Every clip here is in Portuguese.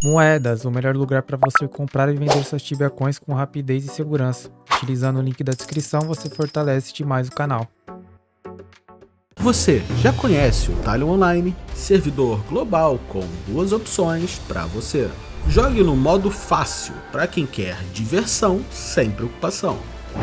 Moedas, o melhor lugar para você comprar e vender suas Tibia Coins com rapidez e segurança. Utilizando o link da descrição, você fortalece demais o canal. Você já conhece o Talion Online, servidor global com duas opções para você. Jogue no modo fácil para quem quer diversão sem preocupação,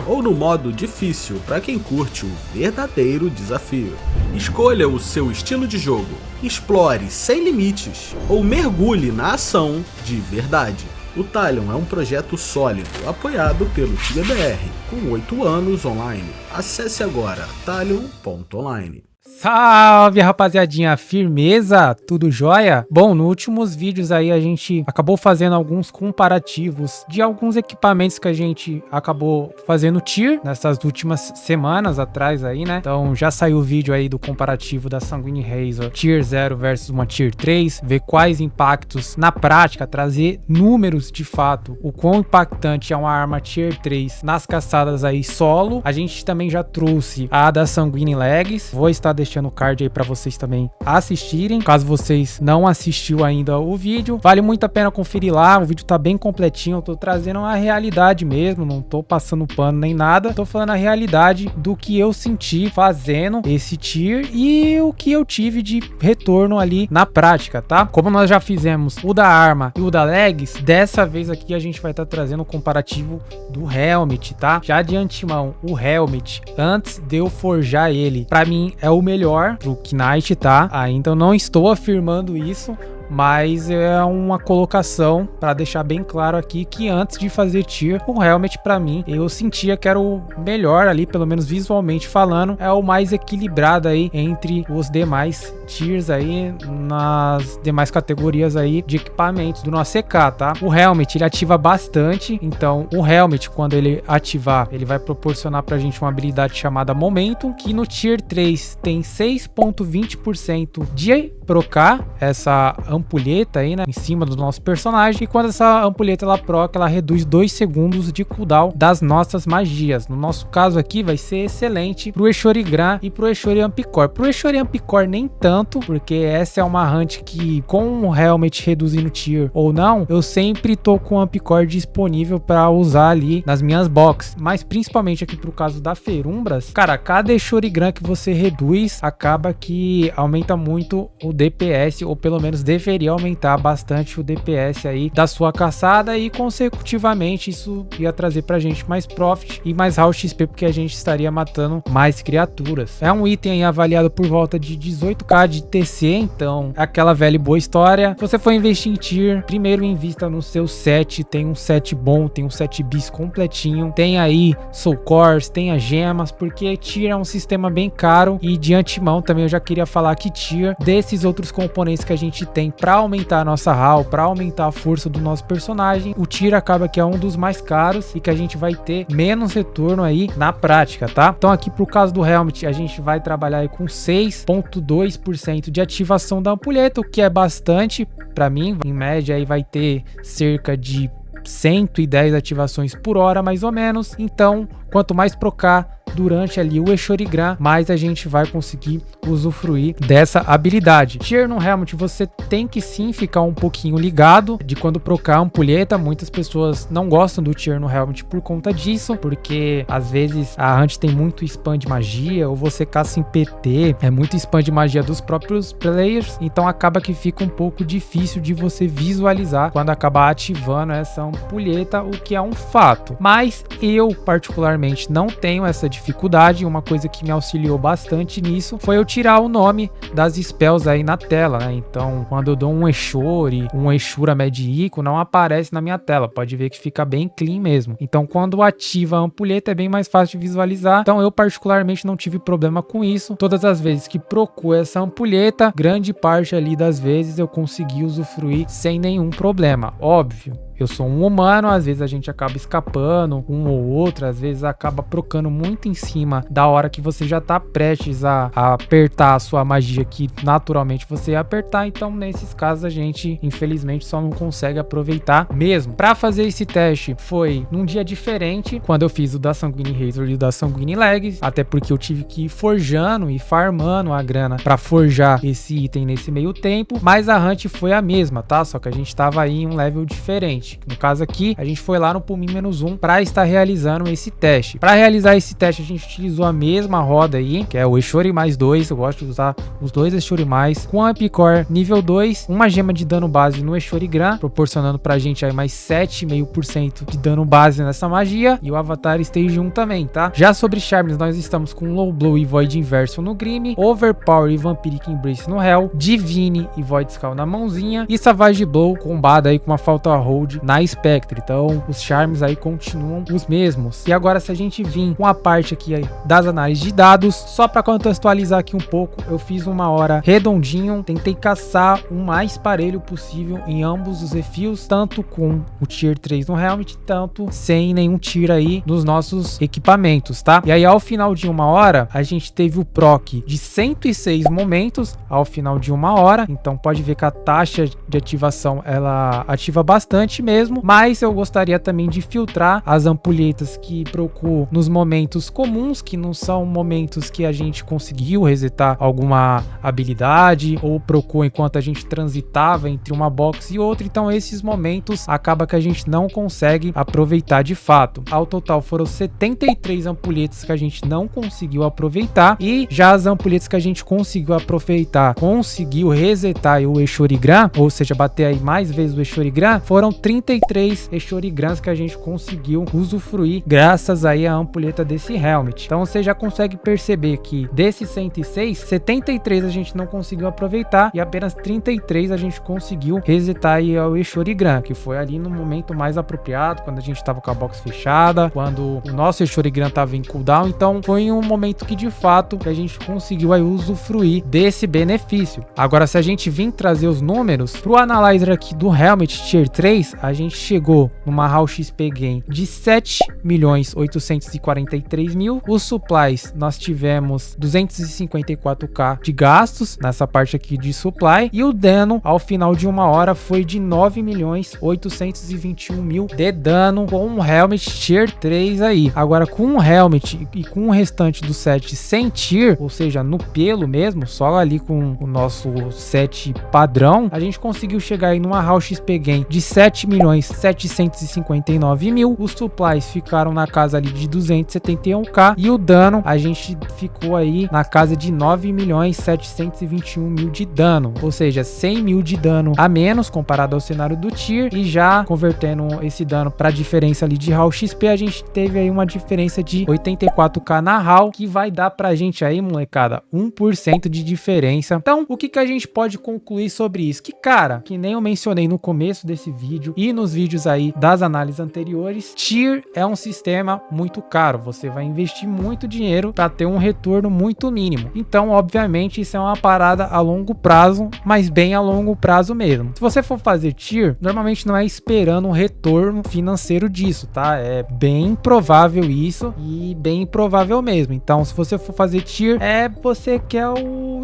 ou no modo difícil para quem curte o verdadeiro desafio. Escolha o seu estilo de jogo, explore sem limites ou mergulhe na ação de verdade. O Talion é um projeto sólido, apoiado pelo TibiaBR, com 8 anos online. Acesse agora talion.online. Salve, rapaziadinha, firmeza? Tudo jóia? Bom, nos últimos vídeos aí a gente acabou fazendo alguns comparativos de alguns equipamentos que a gente acabou fazendo tier nessas últimas semanas atrás aí, né? Então já saiu o vídeo aí do comparativo da Sanguine Razor Tier 0 versus uma Tier 3, ver quais impactos na prática, trazer números de fato, o quão impactante é uma arma Tier 3 nas caçadas aí solo. A gente também já trouxe a da Sanguine Legs, vou estar deixando o card aí para vocês também assistirem, caso vocês não assistiu ainda o vídeo. Vale muito a pena conferir lá, o vídeo tá bem completinho, eu tô trazendo a realidade mesmo, não tô passando pano nem nada, tô falando a realidade do que eu senti fazendo esse tier e o que eu tive de retorno ali na prática, tá? Como nós já fizemos o da arma e o da legs, dessa vez aqui a gente vai estar trazendo o comparativo do helmet, tá? Já de antemão, o helmet, antes de eu forjar ele, pra mim é o melhor pro Knight, tá? Ainda eu não estou afirmando isso, mas é uma colocação para deixar bem claro aqui que antes de fazer tier, o helmet para mim, eu sentia que era o melhor ali, pelo menos visualmente falando, é o mais equilibrado aí entre os demais tiers aí, nas demais categorias aí de equipamentos do nosso CK, tá? O helmet, ele ativa bastante, então o helmet, quando ele ativar, ele vai proporcionar pra gente uma habilidade chamada Momentum, que no tier 3 tem 6,20% de procar essa ampulheta aí, né, em cima do nosso personagem, e quando essa ampulheta ela proca, ela reduz 2 segundos de cooldown das nossas magias. No nosso caso aqui vai ser excelente pro Eshorigran e pro Eshori Ampicor. Pro Eshori Ampicor nem tanto, porque essa é uma hunt que com o helmet reduzindo tier ou não, eu sempre tô com o Ampicor disponível para usar ali nas minhas boxes, mas principalmente aqui pro caso da Ferumbras, cara, cada Eshorigran que você reduz acaba que aumenta muito o DPS, ou pelo menos deveria aumentar bastante o DPS aí da sua caçada, e consecutivamente isso ia trazer pra gente mais profit e mais raw XP, porque a gente estaria matando mais criaturas. É um item aí avaliado por volta de 18k de TC, então é aquela velha e boa história. Se você for investir em tier, primeiro invista no seu set, tem um set bom, tem um set bis completinho, tem aí soul cores, tem as gemas, porque tier é um sistema bem caro, e de antemão também eu já queria falar que tier, desses outros componentes que a gente tem para aumentar a nossa HAL, para aumentar a força do nosso personagem, o tier acaba que é um dos mais caros e que a gente vai ter menos retorno aí na prática, tá? Então aqui pro caso do helmet, a gente vai trabalhar aí com 6,2% de ativação da ampulheta, o que é bastante para mim. Em média aí vai ter cerca de 110 ativações por hora, mais ou menos. Então, quanto mais procar durante ali o Eshorigran, mais a gente vai conseguir usufruir dessa habilidade. Tier no helmet, você tem que sim ficar um pouquinho ligado de quando procar a ampulheta. Muitas pessoas não gostam do tier no helmet por conta disso, porque às vezes a hunt tem muito spam de magia, ou você caça em PT, é muito spam de magia dos próprios players, então acaba que fica um pouco difícil de você visualizar quando acabar ativando essa ampulheta, o que é um fato. Mas eu particularmente não tenho essa dificuldade. Uma coisa que me auxiliou bastante nisso foi eu tirar o nome das spells aí na tela, né? Então, quando eu dou um Eshori, um Eshura Medico, não aparece na minha tela. Pode ver que fica bem clean mesmo. Então, quando ativa a ampulheta, é bem mais fácil de visualizar. Então, eu particularmente não tive problema com isso. Todas as vezes que procuro essa ampulheta, grande parte ali das vezes eu consegui usufruir sem nenhum problema. Óbvio, eu sou um humano, às vezes a gente acaba escapando um ou outro, às vezes acaba procando muito em cima da hora que você já tá prestes a apertar a sua magia que naturalmente você ia apertar. Então nesses casos a gente infelizmente só não consegue aproveitar mesmo. Para fazer esse teste foi num dia diferente, quando eu fiz o da Sanguine Razor e o da Sanguine Legs, até porque eu tive que ir forjando e farmando a grana para forjar esse item nesse meio tempo, mas a hunt foi a mesma, tá? Só que a gente tava aí em um level diferente. No caso aqui, a gente foi lá no Pumin-1 para estar realizando esse teste. Para realizar esse teste, a gente utilizou a mesma roda aí, que é o Eshori mais 2. Eu gosto de usar os dois Eshori mais, com a Epicor nível 2, uma gema de dano base no Eshori Gran, proporcionando pra gente aí mais 7,5% de dano base nessa magia, e o Avatar Stage 1 também, tá? Já sobre Charms, nós estamos com Low Blow e Void Inverso no Grim, Overpower e Vampiric Embrace no Hell, Divine e Void Skull na mãozinha, e Savage Blow combada aí com uma falta hold na Spectre. Então os Charms aí continuam os mesmos. E agora, se a gente vir com a parte aqui aí das análises de dados, só para contextualizar aqui um pouco, eu fiz uma hora redondinho, tentei caçar o mais parelho possível em ambos os refills, tanto com o Tier 3 no Helmet, tanto sem nenhum Tier aí nos nossos equipamentos, tá? E aí ao final de uma hora, a gente teve o proc de 106 momentos ao final de uma hora, então pode ver que a taxa de ativação ela ativa bastante mesmo, mas eu gostaria também de filtrar as ampulhetas que procuro nos momentos comuns, que não são momentos que a gente conseguiu resetar alguma habilidade ou procurou enquanto a gente transitava entre uma box e outra. Então esses momentos acaba que a gente não consegue aproveitar de fato. Ao total foram 73 ampulhetas que a gente não conseguiu aproveitar, e já as ampulhetas que a gente conseguiu aproveitar, conseguiu resetar o Eshori Gran, ou seja, bater aí mais vezes o Eshori Gran, foram 33 Eshori Grans que a gente conseguiu usufruir graças aí à ampulheta desse Helmet. Então você já consegue perceber que desses 106, 73 a gente não conseguiu aproveitar e apenas 33 a gente conseguiu resetar aí o Eshori Gran, que foi ali no momento mais apropriado, quando a gente tava com a box fechada, quando o nosso Eshori Gran tava em cooldown. Então foi um momento que de fato que a gente conseguiu aí usufruir desse benefício. Agora, se a gente vir trazer os números pro analyzer aqui do Helmet Tier 3, a gente chegou numa Raw XP Gain de 7.843.000. Os supplies nós tivemos 254k de gastos nessa parte aqui de supply, e o dano ao final de uma hora foi de 9.821.000 de dano com um Helmet Tier 3 aí. Agora, com um Helmet e com o restante do set sem Tier, ou seja, no pelo mesmo, só ali com o nosso set padrão, a gente conseguiu chegar aí numa Raw XP Gain de 7.759.000. Os supplies ficaram na casa ali de 271k, e o dano a gente ficou aí na casa de 9.721.000 de dano, ou seja, 100.000 de dano a menos comparado ao cenário do Tier. E já convertendo esse dano para a diferença ali de Raw XP, a gente teve aí uma diferença de 84k na Raw, que vai dar pra gente aí, molecada, 1% de diferença. Então o que a gente pode concluir sobre isso? Que, cara, que nem eu mencionei no começo desse vídeo e nos vídeos aí das análises anteriores, Tier é um sistema muito caro, você vai investir muito dinheiro para ter um retorno muito mínimo. Então obviamente isso é uma parada a longo prazo, mas bem a longo prazo mesmo. Se você for fazer Tier, normalmente não é esperando um retorno financeiro disso, tá? É bem provável isso, e bem provável mesmo. Então se você for fazer Tier, você quer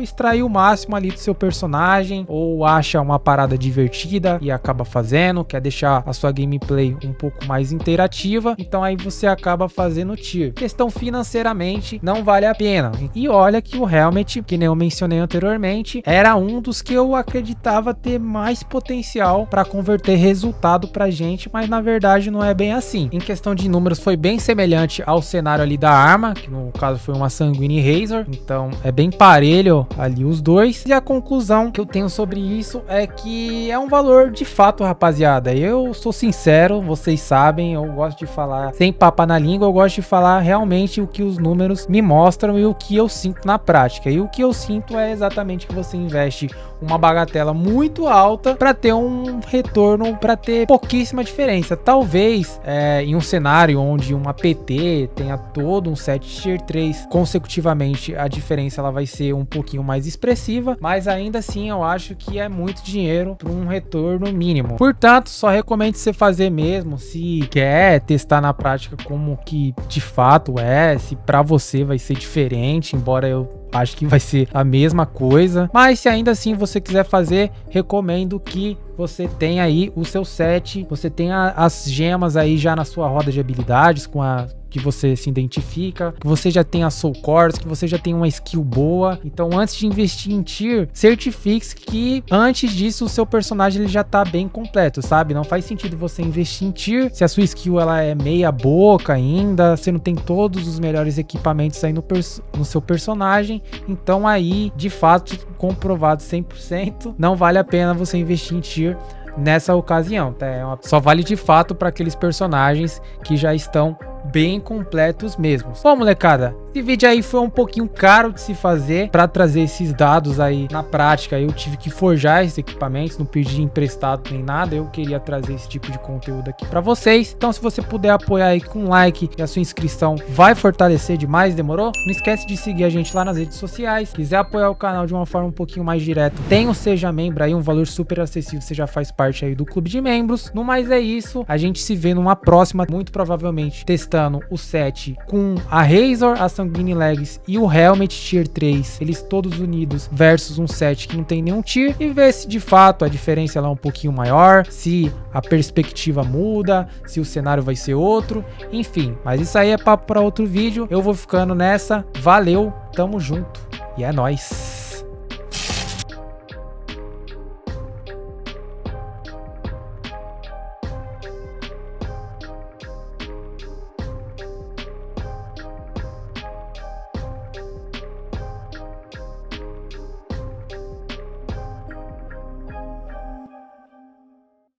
extrair o máximo ali do seu personagem, ou acha uma parada divertida e acaba fazendo, quer deixar a sua gameplay um pouco mais interativa, então aí você acaba fazendo Tier. Questão financeiramente não vale a pena. E olha que o Helmet, que nem eu mencionei anteriormente, era um dos que eu acreditava ter mais potencial para converter resultado pra gente, mas na verdade não é bem assim. Em questão de números foi bem semelhante ao cenário ali da arma, que no caso foi uma Sanguine Razor, então é bem parelho ali os dois. E a conclusão que eu tenho sobre isso é que é um valor de fato, rapaziada. Eu sou sincero, vocês sabem, eu gosto de falar sem papa na língua, eu gosto de falar realmente o que os números me mostram e o que eu sinto na prática. E o que eu sinto é exatamente que você investe uma bagatela muito alta para ter um retorno, para ter pouquíssima diferença. Talvez em um cenário onde uma PT tenha todo um set Tier 3 consecutivamente, a diferença ela vai ser um pouquinho mais expressiva, mas ainda assim eu acho que é muito dinheiro para um retorno mínimo. Portanto, só recomendo você fazer mesmo, se quer testar na prática como que de fato é, se pra você vai ser diferente, embora eu acho que vai ser a mesma coisa. Mas se ainda assim você quiser fazer, recomendo que você tenha aí o seu set, você tenha as gemas aí já na sua roda de habilidades, com a que você se identifica, que você já tenha soul cores, que você já tenha uma skill boa. Então antes de investir em tier, certifique-se que antes disso o seu personagem ele já tá bem completo, sabe? Não faz sentido você investir em tier se a sua skill ela é meia boca ainda, você não tem todos os melhores equipamentos aí no seu personagem. Então aí, de fato, comprovado 100%, não vale a pena você investir em tier nessa ocasião, tá? Só vale de fato para aqueles personagens que já estão bem completos mesmos. Bom, molecada, esse vídeo aí foi um pouquinho caro de se fazer para trazer esses dados aí na prática. Eu tive que forjar esses equipamentos, não pedi emprestado nem nada. Eu queria trazer esse tipo de conteúdo aqui para vocês. Então, se você puder apoiar aí com um like e a sua inscrição, vai fortalecer demais, demorou? Não esquece de seguir a gente lá nas redes sociais. Quiser apoiar o canal de uma forma um pouquinho mais direta, tem o Seja Membro aí, um valor super acessível, você já faz parte aí do clube de membros. No mais é isso, a gente se vê numa próxima, muito provavelmente testando o set com a Razor, a Sanguine Legs e o Helmet Tier 3, eles todos unidos versus um set que não tem nenhum tier, e ver se de fato a diferença ela é um pouquinho maior, se a perspectiva muda, se o cenário vai ser outro, enfim. Mas isso aí é papo para outro vídeo. Eu vou ficando nessa, valeu, tamo junto e é nóis.